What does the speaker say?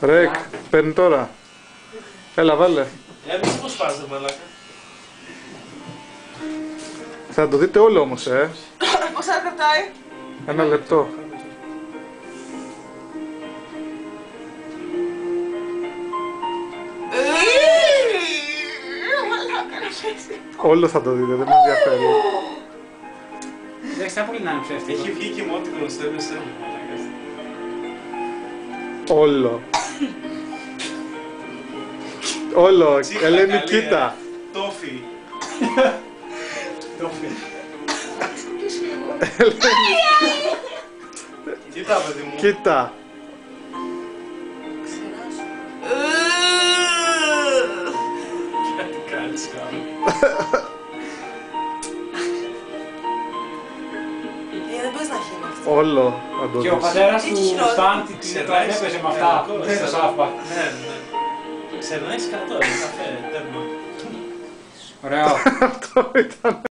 Ρεκ, παίρνει τώρα. Έλα, βάλε. Εμείς πώς πάζε, μαλάκα. Θα το δείτε όλο όμως, Πόσα κρατάει? 1 λεπτό. Όλο θα το δείτε, δεν με ενδιαφέρει. Εντάξει, θα πολύ να είναι ψεύτικο. Έχει βγει και μότι γνωστό MSN, μαλάκα. Όλο. Όλο, Ελένη, κοίτα. Τόφι. Τόφι. Κοίτα, παιδί μου. Κοίτα. Τι κάνεις, κάνω. Δεν πες να χύνει αυτό. Όλο, θα το Και ο δεις. πατέρας Τι του χειρότερο. Σταν την έπαιζε με αυτά. Δεν στο South Park. Ναι, ναι. Ξερνάει 100, καφέ, τέρμα. Ωραίο. Αυτό ήταν.